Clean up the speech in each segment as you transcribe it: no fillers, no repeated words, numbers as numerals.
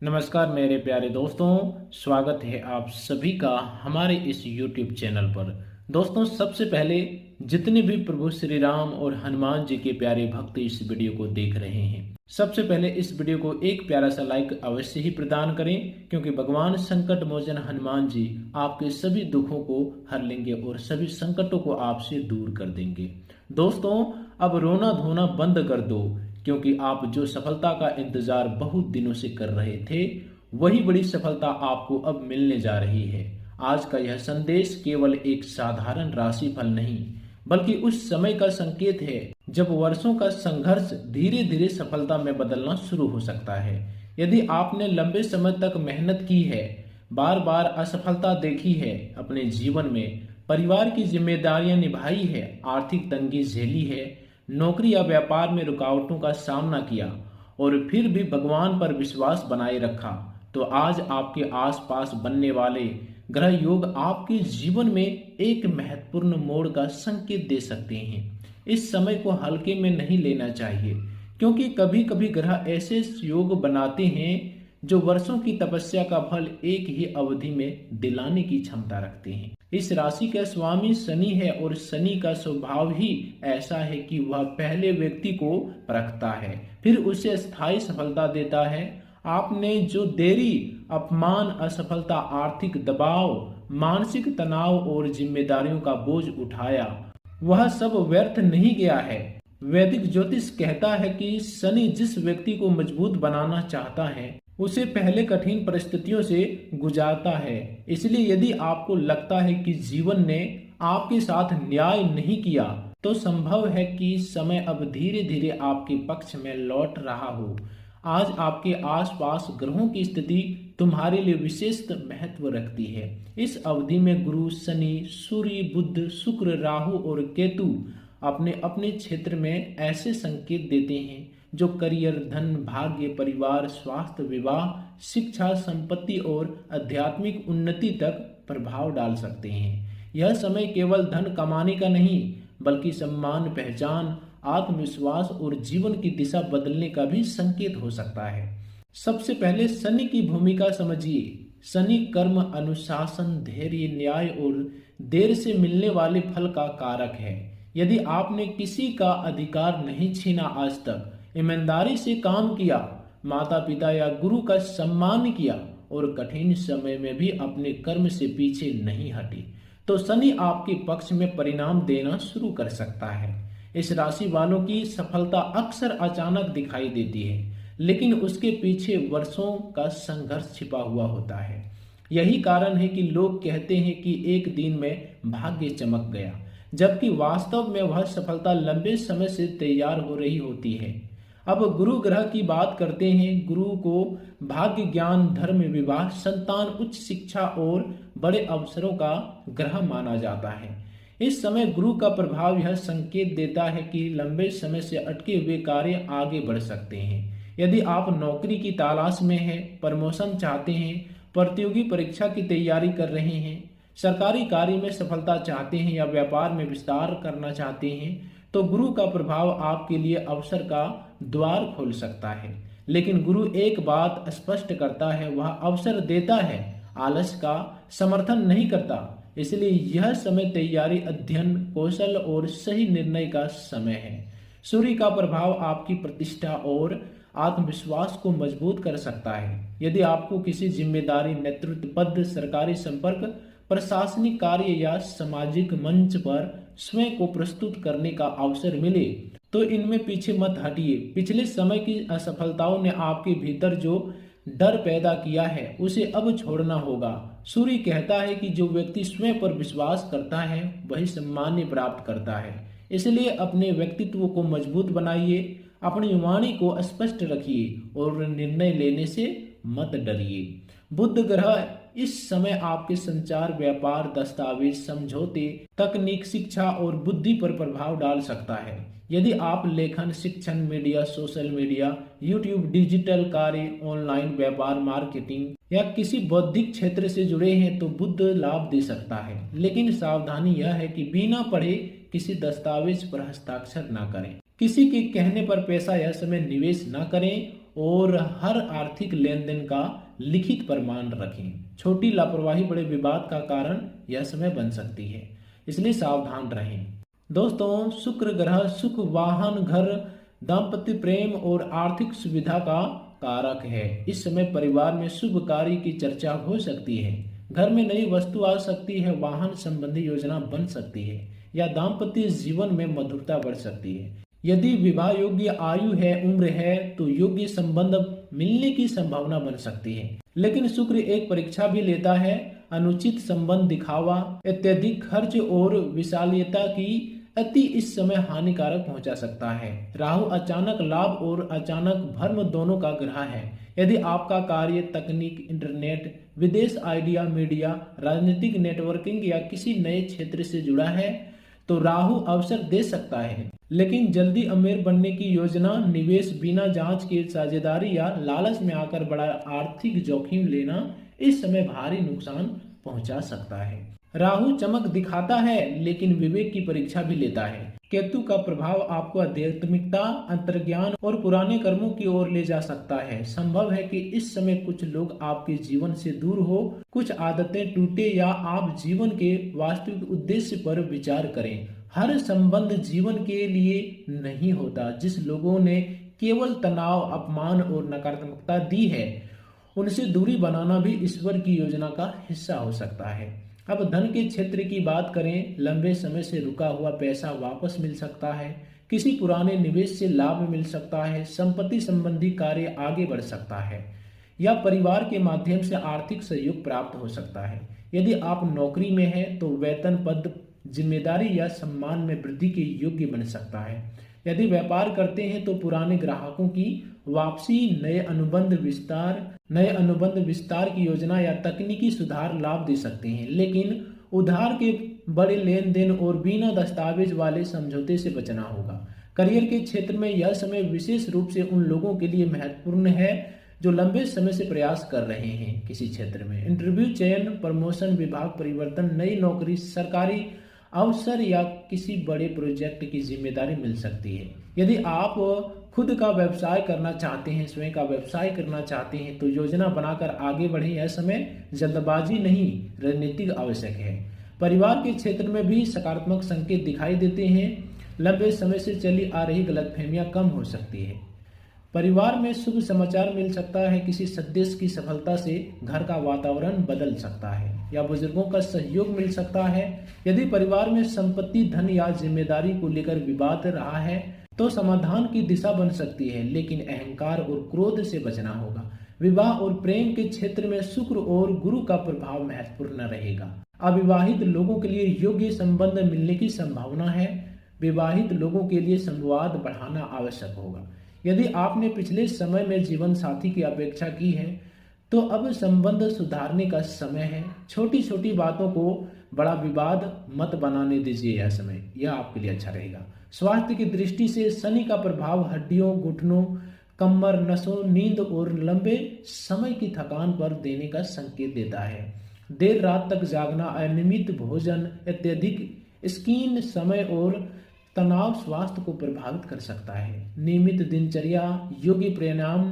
नमस्कार मेरे प्यारे दोस्तों, स्वागत है आप सभी का हमारे इस YouTube चैनल पर। दोस्तों, सबसे पहले जितने भी प्रभु श्री राम और हनुमान जी के प्यारे भक्त इस वीडियो को देख रहे हैं, सबसे पहले इस वीडियो को एक प्यारा सा लाइक अवश्य ही प्रदान करें, क्योंकि भगवान संकट मोचन हनुमान जी आपके सभी दुखों को हर लेंगे और सभी संकटों को आपसे दूर कर देंगे। दोस्तों, अब रोना धोना बंद कर दो, क्योंकि आप जो सफलता का इंतजार बहुत दिनों से कर रहे थे, वही बड़ी सफलता आपको अब मिलने जा रही है। आज का यह संदेश केवल एक साधारण राशिफल नहीं, बल्कि उस समय का संकेत है जब वर्षों का संघर्ष धीरे धीरे सफलता में बदलना शुरू हो सकता है। यदि आपने लंबे समय तक मेहनत की है, बार बार असफलता देखी है अपने जीवन में, परिवार की जिम्मेदारियां निभाई है, आर्थिक तंगी झेली है, नौकरी या व्यापार में रुकावटों का सामना किया और फिर भी भगवान पर विश्वास बनाए रखा, तो आज आपके आसपास बनने वाले ग्रह योग आपके जीवन में एक महत्वपूर्ण मोड़ का संकेत दे सकते हैं। इस समय को हल्के में नहीं लेना चाहिए, क्योंकि कभी कभी ग्रह ऐसे योग बनाते हैं जो वर्षों की तपस्या का फल एक ही अवधि में दिलाने की क्षमता रखते हैं। इस राशि का स्वामी शनि है और शनि का स्वभाव ही ऐसा है कि वह पहले व्यक्ति को परखता है, फिर उसे स्थायी सफलता देता है। आपने जो देरी, अपमान, असफलता, आर्थिक दबाव, मानसिक तनाव और जिम्मेदारियों का बोझ उठाया, वह सब व्यर्थ नहीं गया है। वैदिक ज्योतिष कहता है कि शनि जिस व्यक्ति को मजबूत बनाना चाहता है, उसे पहले कठिन परिस्थितियों से गुजारता है। इसलिए यदि आपको लगता है कि जीवन ने आपके साथ न्याय नहीं किया, तो संभव है कि समय अब धीरे धीरे आपके पक्ष में लौट रहा हो। आज आपके आसपास ग्रहों की स्थिति तुम्हारे लिए विशेष महत्व रखती है। इस अवधि में गुरु, शनि, सूर्य, बुध, शुक्र, राहु और केतु अपने अपने क्षेत्र में ऐसे संकेत देते हैं जो करियर, धन, भाग्य, परिवार, स्वास्थ्य, विवाह, शिक्षा, संपत्ति और आध्यात्मिक उन्नति तक प्रभाव डाल सकते हैं। यह समय केवल धन कमाने का नहीं, बल्कि सम्मान, पहचान, आत्मविश्वास और जीवन की दिशा बदलने का भी संकेत हो सकता है। सबसे पहले शनि की भूमिका समझिए। शनि कर्म, अनुशासन, धैर्य, न्याय और देर से मिलने वाले फल का कारक है। यदि आपने किसी का अधिकार नहीं छीना, आज तक ईमानदारी से काम किया, माता पिता या गुरु का सम्मान किया और कठिन समय में भी अपने कर्म से पीछे नहीं हटे, तो शनि आपके पक्ष में परिणाम देना शुरू कर सकता है। इस राशि वालों की सफलता अक्सर अचानक दिखाई देती है, लेकिन उसके पीछे वर्षों का संघर्ष छिपा हुआ होता है। यही कारण है कि लोग कहते हैं कि एक दिन में भाग्य चमक गया, जबकि वास्तव में वह सफलता लंबे समय से तैयार हो रही होती है। अब गुरु ग्रह की बात करते हैं। गुरु को भाग्य, ज्ञान, धर्म, विवाह, संतान, उच्च शिक्षा और बड़े अवसरों का ग्रह माना जाता है। इस समय गुरु का प्रभाव यह संकेत देता है कि लंबे समय से अटके हुए कार्य आगे बढ़ सकते हैं। यदि आप नौकरी की तलाश में हैं, प्रमोशन चाहते हैं, प्रतियोगी परीक्षा की तैयारी कर रहे हैं, सरकारी कार्य में सफलता चाहते हैं या व्यापार में विस्तार करना चाहते हैं, तो गुरु का प्रभाव आपके लिए अवसर का द्वार खोल सकता है। लेकिन गुरु एक बात स्पष्ट करता है, वह अवसर देता है, आलस का समर्थन नहीं करता। इसलिए यह समय तैयारी, अध्ययन, कौशल और सही निर्णय का समय है। सूर्य का प्रभाव आपकी प्रतिष्ठा और आत्मविश्वास को मजबूत कर सकता है। यदि आपको किसी जिम्मेदारी, नेतृत्व पद, सरकारी संपर्क, प्रशासनिक कार्य या सामाजिक मंच पर स्वयं को प्रस्तुत करने का अवसर मिले, तो इनमें पीछे मत हटिए। पिछले समय की असफलताओं ने आपके भीतर जो डर पैदा किया है, उसे अब छोड़ना होगा। सूर्य कहता है कि जो व्यक्ति स्वयं पर विश्वास करता है, वही सम्मान प्राप्त करता है। इसलिए अपने व्यक्तित्व को मजबूत बनाइए, अपनी वाणी को स्पष्ट रखिए और निर्णय लेने से मत डरिए। बुध ग्रह इस समय आपके संचार, व्यापार, दस्तावेज, समझौते, तकनीक, शिक्षा और बुद्धि पर प्रभाव डाल सकता है। यदि आप लेखन, शिक्षण, media, social media, YouTube, digital कार्य, ऑनलाइन व्यापार, मार्केटिंग या किसी बौद्धिक क्षेत्र से जुड़े हैं, तो बुध लाभ दे सकता है। लेकिन सावधानी यह है कि बिना पढ़े किसी दस्तावेज पर हस्ताक्षर न करें, किसी के कहने पर पैसा या समय निवेश न करें और हर आर्थिक लेन देन का लिखित प्रमाण रखें। छोटी लापरवाही बड़े विवाद का कारण यह समय बन सकती है, इसलिए सावधान रहें। दोस्तों, शुक्र ग्रह सुख, वाहन, घर, दाम्पत्य प्रेम और आर्थिक सुविधा का कारक है। इस समय परिवार में शुभ कार्य की चर्चा हो सकती है, घर में नई वस्तु आ सकती है, वाहन संबंधी योजना बन सकती है या दाम्पत्य जीवन में मधुरता बढ़ सकती है। यदि विवाह योग्य आयु है, उम्र है, तो योग्य संबंध मिलने की संभावना बन सकती है। लेकिन शुक्र एक परीक्षा भी लेता है। अनुचित संबंध, दिखावा, अत्यधिक खर्च और विशालता की अति इस समय हानिकारक पहुंचा सकता है। राहु अचानक लाभ और अचानक भ्रम दोनों का ग्रह है। यदि आपका कार्य तकनीक, इंटरनेट, विदेश, आइडिया, मीडिया, राजनीतिक, नेटवर्किंग या किसी नए क्षेत्र से जुड़ा है तो राहु अवसर दे सकता है। लेकिन जल्दी अमीर बनने की योजना, निवेश, बिना जांच के साझेदारी या लालच में आकर बड़ा आर्थिक जोखिम लेना इस समय भारी नुकसान पहुंचा सकता है। राहु चमक दिखाता है लेकिन विवेक की परीक्षा भी लेता है। केतु का प्रभाव आपको आध्यात्मिकता, अंतर्ज्ञान और पुराने कर्मों की ओर ले जा सकता है। संभव है कि इस समय कुछ लोग आपके जीवन से दूर हो, कुछ आदतें टूटे या आप जीवन के वास्तविक उद्देश्य पर विचार करें। हर संबंध जीवन के लिए नहीं होता। जिस लोगों ने केवल तनाव, अपमान और नकारात्मकता दी है, उनसे दूरी बनाना भी ईश्वर की योजना का हिस्सा हो सकता है। अब धन के क्षेत्र की बात करें, लंबे समय से रुका हुआ पैसा वापस मिल सकता है, किसी पुराने निवेश से लाभ मिल सकता है, संपत्ति संबंधी कार्य आगे बढ़ सकता है या परिवार के माध्यम से आर्थिक सहयोग प्राप्त हो सकता है। यदि आप नौकरी में हैं तो वेतन, पद, जिम्मेदारी या सम्मान में वृद्धि के योग्य बन सकता है। यदि व्यापार करते हैं तो पुराने ग्राहकों की वापसी, नए अनुबंध विस्तार की योजना या तकनीकी सुधार लाभ दे सकते हैं। लेकिन उधार के बड़े लेन देन और बिना दस्तावेज वाले समझौते से बचना होगा। करियर के क्षेत्र में यह समय विशेष रूप से उन लोगों के लिए महत्वपूर्ण है जो लंबे समय से प्रयास कर रहे हैं किसी क्षेत्र में। इंटरव्यू, चयन, प्रमोशन, विभाग परिवर्तन, नई नौकरी, सरकारी अवसर या किसी बड़े प्रोजेक्ट की जिम्मेदारी मिल सकती है। यदि आप खुद का व्यवसाय करना चाहते हैं, स्वयं का व्यवसाय करना चाहते हैं तो योजना बनाकर आगे बढ़ें। यह समय जल्दबाजी नहीं, रणनीतिक आवश्यक है। परिवार के क्षेत्र में भी सकारात्मक संकेत दिखाई देते हैं। लंबे समय से चली आ रही गलतफहमियां कम हो सकती है। परिवार में शुभ समाचार मिल सकता है। किसी सदस्य की सफलता से घर का वातावरण बदल सकता है या बुजुर्गों का सहयोग मिल सकता है। यदि परिवार में संपत्ति, धन या जिम्मेदारी को लेकर विवाद रहा है तो समाधान की दिशा बन सकती है, लेकिन अहंकार और क्रोध से बचना होगा। विवाह और प्रेम के क्षेत्र में शुक्र और गुरु का प्रभाव महत्वपूर्ण रहेगा। अविवाहित लोगों के लिए योग्य संबंध मिलने की संभावना है। विवाहित लोगों के लिए संवाद बढ़ाना आवश्यक होगा। यदि आपने पिछले समय में जीवन साथी की अपेक्षा की है तो अब संबंध सुधारने का समय है। छोटी छोटी बातों को बड़ा विवाद मत बनाने दीजिए। यह समय यह आपके लिए अच्छा रहेगा। स्वास्थ्य की दृष्टि से शनि का प्रभाव हड्डियों, घुटनों, कमर, नसों, नींद और लंबे समय की थकान पर देने का संकेत देता है। देर रात तक जागना, अनियमित भोजन, अत्यधिक स्क्रीन समय और तनाव स्वास्थ्य को प्रभावित कर सकता है। नियमित दिनचर्या, योग्य परिणाम,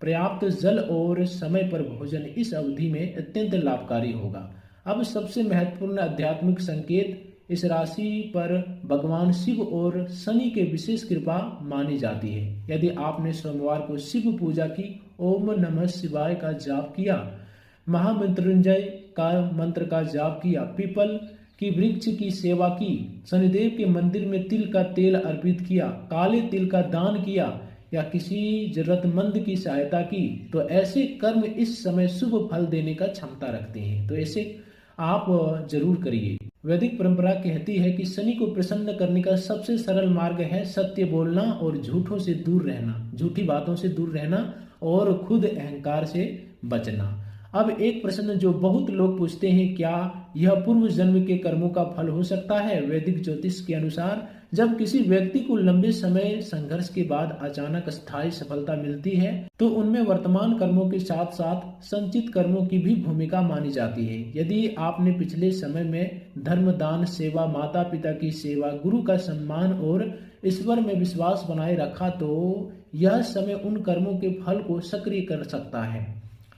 पर्याप्त जल और समय पर भोजन इस अवधि में अत्यंत लाभकारी होगा। अब सबसे महत्वपूर्ण आध्यात्मिक संकेत, इस राशि पर भगवान शिव और शनि के विशेष कृपा मानी जाती है। यदि आपने सोमवार को शिव पूजा की, ओम नमः शिवाय का जाप किया, महामृत्युंजय का मंत्र का जाप किया, पीपल की वृक्ष की सेवा की, शनिदेव के मंदिर में तिल का तेल अर्पित किया, काले तिल का दान किया या किसी जरूरतमंद की सहायता की तो ऐसे कर्म इस समय शुभ फल देने का क्षमता रखते हैं। तो ऐसे आप जरूर करिए। वैदिक परंपरा कहती है कि शनि को प्रसन्न करने का सबसे सरल मार्ग है सत्य बोलना और झूठों से दूर रहना, झूठी बातों से दूर रहना और खुद अहंकार से बचना। अब एक प्रश्न जो बहुत लोग पूछते हैं, क्या यह पूर्व जन्म के कर्मों का फल हो सकता है? वैदिक ज्योतिष के अनुसार जब किसी व्यक्ति को लंबे समय संघर्ष के बाद अचानक स्थायी सफलता मिलती है तो उनमें वर्तमान कर्मों के साथ साथ संचित कर्मों की भी भूमिका मानी जाती है। यदि आपने पिछले समय में धर्म, दान, सेवा, माता पिता की सेवा, गुरु का सम्मान और ईश्वर में विश्वास बनाए रखा तो यह समय उन कर्मों के फल को सक्रिय कर सकता है।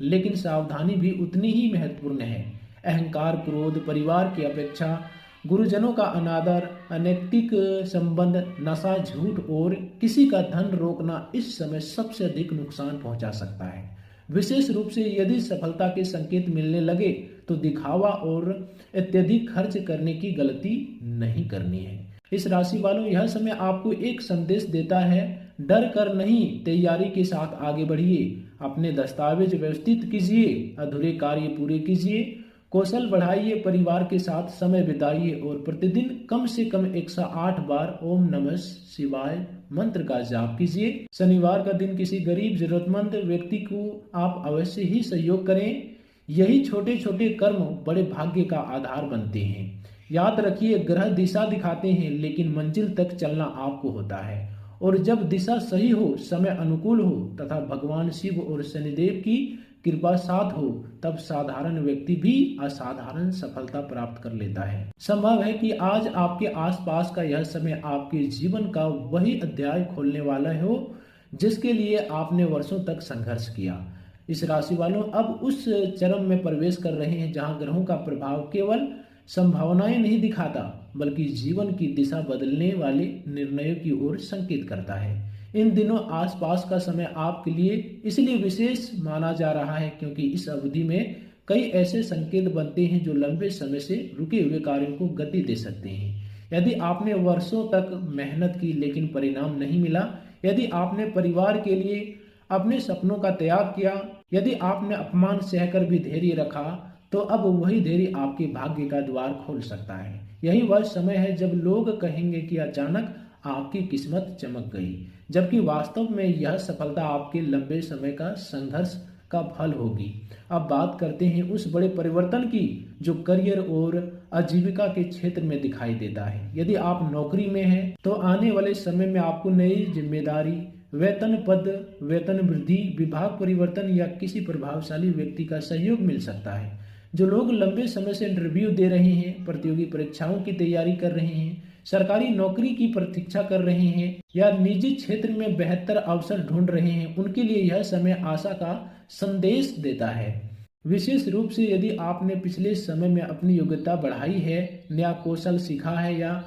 लेकिन सावधानी भी उतनी ही महत्वपूर्ण है। अहंकार, क्रोध, परिवार की अपेक्षा, गुरुजनों का अनादर, अनैतिक संबंध, नशा, झूठ और किसी का धन रोकना इस समय सबसे अधिक नुकसान पहुंचा सकता है। विशेष रूप से यदि सफलता के संकेत मिलने लगे तो दिखावा और अत्यधिक खर्च करने की गलती नहीं करनी है। इस राशि वालों, यह समय आपको एक संदेश देता है, डर कर नहीं, तैयारी के साथ आगे बढ़िए। अपने दस्तावेज व्यवस्थित कीजिए, अधूरे कार्य पूरे कीजिए, कौशल बढ़ाइए, परिवार के साथ समय बिताइए और प्रतिदिन कम से कम 108 बार ओम नमः शिवाय मंत्र का जाप कीजिए। शनिवार का दिन किसी गरीब जरूरतमंद व्यक्ति को आप अवश्य ही सहयोग करें। यही छोटे छोटे कर्म बड़े भाग्य का आधार बनते हैं। याद रखिए, ग्रह दिशा दिखाते हैं लेकिन मंजिल तक चलना आपको होता है। और जब दिशा सही हो, समय अनुकूल हो तथा भगवान शिव और शनिदेव की कृपा साथ हो, तब साधारण व्यक्ति भी असाधारण सफलता प्राप्त कर लेता है। संभव है कि आज आपके आसपास का यह समय आपके जीवन का वही अध्याय खोलने वाला हो जिसके लिए आपने वर्षों तक संघर्ष किया। इस राशि वालों, अब उस चरम में प्रवेश कर रहे हैं जहां ग्रहों का प्रभाव केवल संभावनाएं नहीं दिखाता बल्कि जीवन की दिशा बदलने वाले निर्णयों की ओर संकेत करता है। इन दिनों आसपास का समय आपके लिए इसलिए विशेष माना जा रहा है क्योंकि इस अवधि में कई ऐसे संकेत बनते हैं जो लंबे समय से रुके हुए कार्यों को गति दे सकते हैं। यदि आपने वर्षों तक मेहनत की लेकिन परिणाम नहीं मिला, यदि आपने परिवार के लिए अपने सपनों का त्याग किया, यदि आपने अपमान सहकर भी धैर्य रखा, तो अब वही धैर्य आपके भाग्य का द्वार खोल सकता है। यही वह समय है जब लोग कहेंगे कि अचानक आपकी किस्मत चमक गई, जबकि वास्तव में यह सफलता आपके लंबे समय का संघर्ष का फल होगी। अब बात करते हैं उस बड़े परिवर्तन की जो करियर और आजीविका के क्षेत्र में दिखाई देता है। यदि आप नौकरी में हैं तो आने वाले समय में आपको नई जिम्मेदारी, वेतन पद, वेतन वृद्धि, विभाग परिवर्तन या किसी प्रभावशाली व्यक्ति का सहयोग मिल सकता है। जो लोग लंबे समय से इंटरव्यू दे रहे हैं, प्रतियोगी परीक्षाओं की तैयारी कर रहे हैं, सरकारी नौकरी की प्रतीक्षा कर रहे हैं या निजी क्षेत्र में बेहतर अवसर ढूंढ रहे हैं, उनके लिए यह समय आशा का संदेश देता है। विशेष रूप से यदि आपने पिछले समय में अपनी योग्यता बढ़ाई है, नया कौशल सीखा है या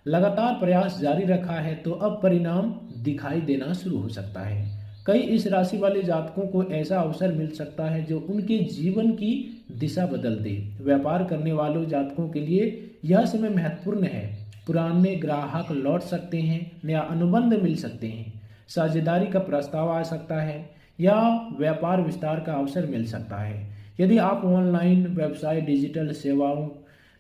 लगातार प्रयास जारी रखा है, तो अब परिणाम दिखाई देना शुरू हो सकता है। कई इस राशि वाले जातकों को ऐसा अवसर मिल सकता है जो उनके जीवन की दिशा बदल दे। व्यापार करने वालों जातकों के लिए यह समय महत्वपूर्ण है। पुराने ग्राहक लौट सकते हैं, नया अनुबंध मिल सकते हैं, साझेदारी का प्रस्ताव आ सकता है या व्यापार विस्तार का अवसर मिल सकता है। यदि आप ऑनलाइन व्यवसाय, डिजिटल सेवाओं,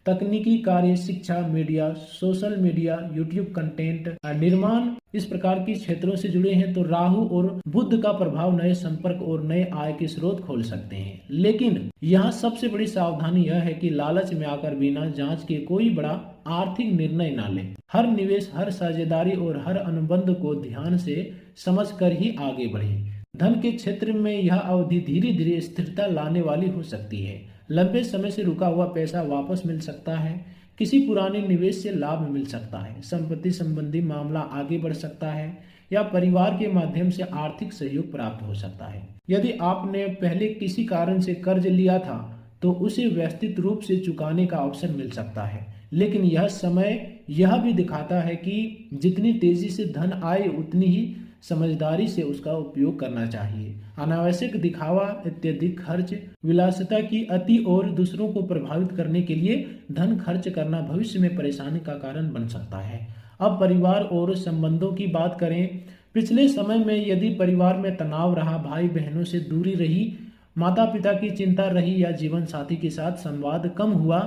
तकनीकी कार्य, शिक्षा, media, social media, YouTube content निर्माण, इस प्रकार की क्षेत्रों से जुड़े हैं तो राहु और बुध का प्रभाव नए संपर्क और नए आय के स्रोत खोल सकते हैं। लेकिन यहाँ सबसे बड़ी सावधानी यह है कि लालच में आकर बिना जांच के कोई बड़ा आर्थिक निर्णय ना लें। हर निवेश, हर साझेदारी और हर अनुबंध को ध्यान से समझकर ही आगे बढ़ें। धन के क्षेत्र में यह अवधि धीरे धीरे स्थिरता लाने वाली हो सकती है। लंबे समय से रुका हुआ पैसा वापस मिल सकता है, किसी पुराने निवेश से लाभ मिल सकता है, संपत्ति संबंधी मामला आगे बढ़ सकता है या परिवार के माध्यम से आर्थिक सहयोग प्राप्त हो सकता है। यदि आपने पहले किसी कारण से कर्ज लिया था तो उसे व्यवस्थित रूप से चुकाने का अवसर मिल सकता है। लेकिन यह समय यह भी दिखाता है कि जितनी तेजी से धन आए उतनी ही समझदारी से उसका उपयोग करना चाहिए। अनावश्यक दिखावा, अत्यधिक खर्च, विलासिता की अति और दूसरों को प्रभावित करने के लिए धन खर्च करना भविष्य में परेशानी का कारण बन सकता है। अब परिवार और संबंधों की बात करें। पिछले समय में यदि परिवार में तनाव रहा, भाई बहनों से दूरी रही, माता पिता की चिंता रही या जीवन साथी के साथ संवाद कम हुआ,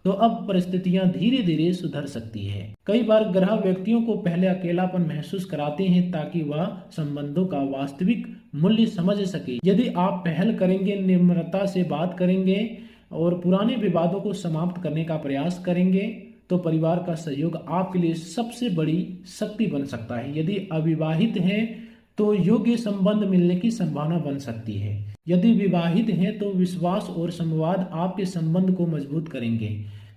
तो अब परिस्थितियां धीरे धीरे सुधर सकती है। कई बार ग्रह व्यक्तियों को पहले अकेलापन महसूस कराते हैं ताकि वह संबंधों का वास्तविक मूल्य समझ सके। यदि आप पहल करेंगे, निम्रता से बात करेंगे और पुराने विवादों को समाप्त करने का प्रयास करेंगे तो परिवार का सहयोग आपके लिए सबसे बड़ी शक्ति बन सकता है। यदि अविवाहित हैं तो योग्य संबंध मिलने की संभावना बन सकती है। यदि विवाहित हैं तो विश्वास और संवाद आपके संबंध को मजबूत करेंगे।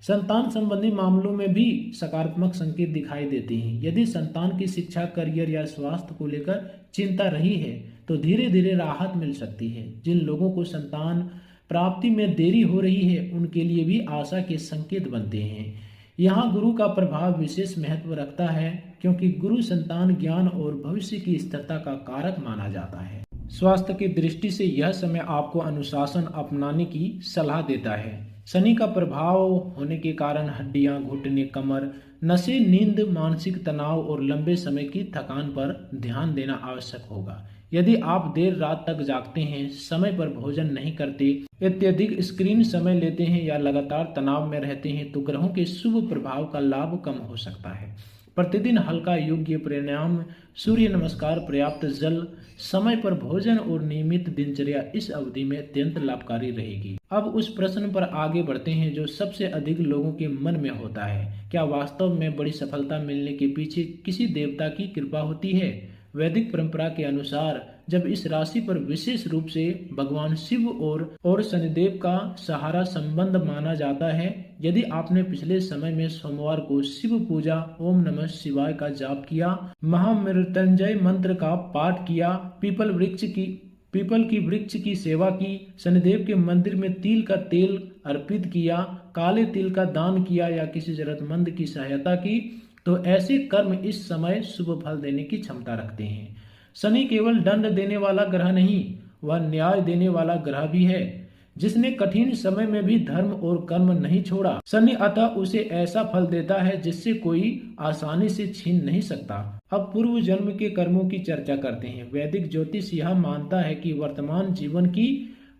संतान संबंधी मामलों में भी सकारात्मक संकेत दिखाई देते हैं। यदि संतान की शिक्षा, करियर या स्वास्थ्य को लेकर चिंता रही है तो धीरे धीरे राहत मिल सकती है। जिन लोगों को संतान प्राप्ति में देरी हो रही है उनके लिए भी आशा के संकेत बनते हैं। यहाँ गुरु का प्रभाव विशेष महत्व रखता है क्योंकि गुरु संतान ज्ञान और भविष्य की स्थिरता का कारक माना जाता है। स्वास्थ्य की दृष्टि से यह समय आपको अनुशासन अपनाने की सलाह देता है। शनि का प्रभाव होने के कारण हड्डियां, घुटने, कमर, नसें, नींद, मानसिक तनाव और लंबे समय की थकान पर ध्यान देना आवश्यक होगा। यदि आप देर रात तक जागते हैं, समय पर भोजन नहीं करते, अत्यधिक स्क्रीन समय लेते हैं या लगातार तनाव में रहते हैं तो ग्रहों के शुभ प्रभाव का लाभ कम हो सकता है। प्रतिदिन हल्का योग्य प्राणायाम, सूर्य नमस्कार, पर्याप्त जल, समय पर भोजन और नियमित दिनचर्या इस अवधि में अत्यंत लाभकारी रहेगी। अब उस प्रश्न पर आगे बढ़ते हैं जो सबसे अधिक लोगों के मन में होता है, क्या वास्तव में बड़ी सफलता मिलने के पीछे किसी देवता की कृपा होती है? वैदिक परंपरा के अनुसार जब इस राशि पर विशेष रूप से भगवान शिव और शनिदेव का सहारा संबंध माना जाता है। यदि आपने पिछले समय में सोमवार को शिव पूजा, ओम नमः शिवाय का जाप किया, महामृत्युंजय मंत्र का पाठ किया, पीपल की वृक्ष की सेवा की, शनिदेव के मंदिर में तिल का तेल अर्पित किया, काले तिल का दान किया या किसी जरूरतमंद की सहायता की तो ऐसे कर्म इस समय शुभ फल देने की क्षमता रखते हैं। शनि केवल दंड देने वाला ग्रह नहीं, वह न्याय देने वाला ग्रह भी है जिसने कठिन समय में भी धर्म और कर्म नहीं छोड़ा। शनि अतः उसे ऐसा फल देता है जिससे कोई आसानी से छीन नहीं सकता। अब पूर्व जन्म के कर्मों की चर्चा करते हैं। वैदिक ज्योतिष यह मानता है कि वर्तमान जीवन की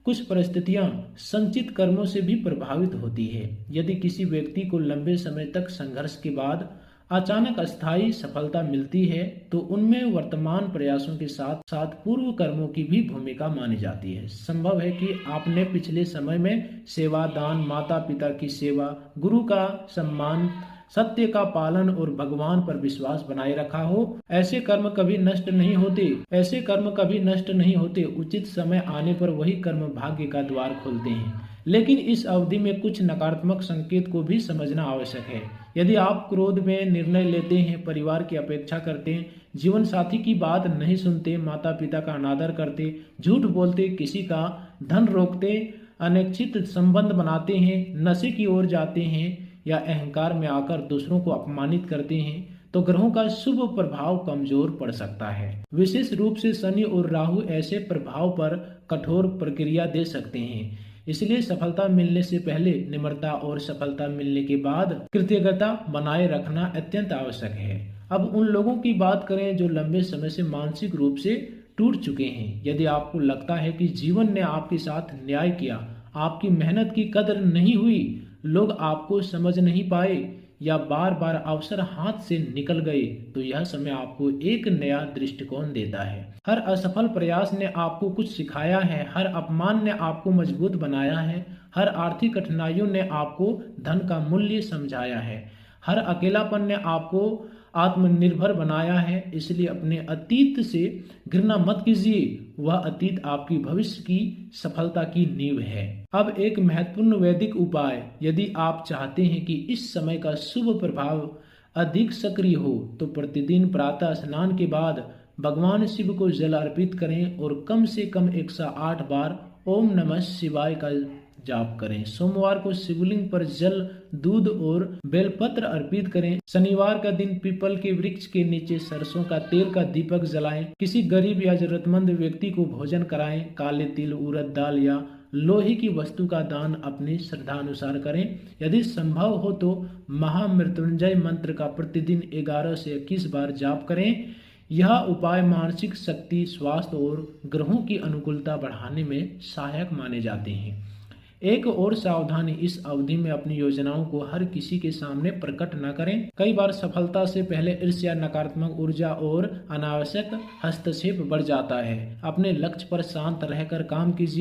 कुछ परिस्थितियां संचित कर्मों से भी प्रभावित होती है। यदि किसी व्यक्ति को लंबे समय तक संघर्ष के बाद अचानक अस्थायी सफलता मिलती है तो उनमें वर्तमान प्रयासों के साथ साथ पूर्व कर्मों की भी भूमिका मानी जाती है। संभव है कि आपने पिछले समय में सेवा, दान, माता पिता की सेवा, गुरु का सम्मान, सत्य का पालन और भगवान पर विश्वास बनाए रखा हो। ऐसे कर्म कभी नष्ट नहीं होते। उचित समय आने पर वही कर्म भाग्य का द्वार खोलते हैं। लेकिन इस अवधि में कुछ नकारात्मक संकेत को भी समझना आवश्यक है। यदि आप क्रोध में निर्णय लेते हैं, परिवार की अपेक्षा करते हैं, जीवन साथी की बात नहीं सुनते, माता पिता का अनादर करते, झूठ बोलते, किसी का धन रोकते, अनिश्चित संबंध बनाते हैं, नशे की ओर जाते हैं या अहंकार में आकर दूसरों को अपमानित करते हैं तो ग्रहों का शुभ प्रभाव कमजोर पड़ सकता है। विशेष रूप से शनि और राहु ऐसे प्रभाव पर कठोर प्रक्रिया दे सकते हैं। इसलिए सफलता मिलने से पहले निम्रता और सफलता मिलने के बाद कृतज्ञता बनाए रखना अत्यंत आवश्यक है। अब उन लोगों की बात करें जो लंबे समय से मानसिक रूप से टूट चुके हैं। यदि आपको लगता है कि जीवन ने आपके साथ न्याय किया, आपकी मेहनत की कदर नहीं हुई, लोग आपको समझ नहीं पाए या बार बार अवसर हाथ से निकल गए, तो यह समय आपको एक नया दृष्टिकोण देता है। हर असफल प्रयास ने आपको कुछ सिखाया है, हर अपमान ने आपको मजबूत बनाया है, हर आर्थिक कठिनाइयों ने आपको धन का मूल्य समझाया है, हर अकेलापन ने आपको आत्मनिर्भर बनाया है। इसलिए अपने अतीत से घृणा मत कीजिए, वह अतीत आपकी भविष्य की सफलता की नींव है। अब एक महत्वपूर्ण वैदिक उपाय, यदि आप चाहते हैं कि इस समय का शुभ प्रभाव अधिक सक्रिय हो तो प्रतिदिन प्रातः स्नान के बाद भगवान शिव को जल अर्पित करें और कम से कम 108 बार ओम नमः शिवाय का जाप करें। सोमवार को शिवलिंग पर जल, दूध और बेलपत्र अर्पित करें। शनिवार का दिन पीपल के वृक्ष के नीचे सरसों का तेल का दीपक जलाएं। किसी गरीब या जरूरतमंद व्यक्ति को भोजन कराएं। काले तिल, उड़द दाल या लोहे की वस्तु का दान अपनी श्रद्धा अनुसार करें। यदि संभव हो तो महामृत्युंजय मंत्र का प्रतिदिन 11 से 21 बार जाप करें। यह उपाय मानसिक शक्ति, स्वास्थ्य और ग्रहों की अनुकूलता बढ़ाने में सहायक माने जाते हैं। एक और सावधानी, इस अवधि में अपनी योजनाओं को हर किसी के सामने प्रकट न करें। कई बार सफलता से पहले ईर्ष्या, नकारात्मक ऊर्जा और अनावश्यक हस्तक्षेप बढ़ जाता है। अपने लक्ष्य पर शांत रहकर काम कीजिए।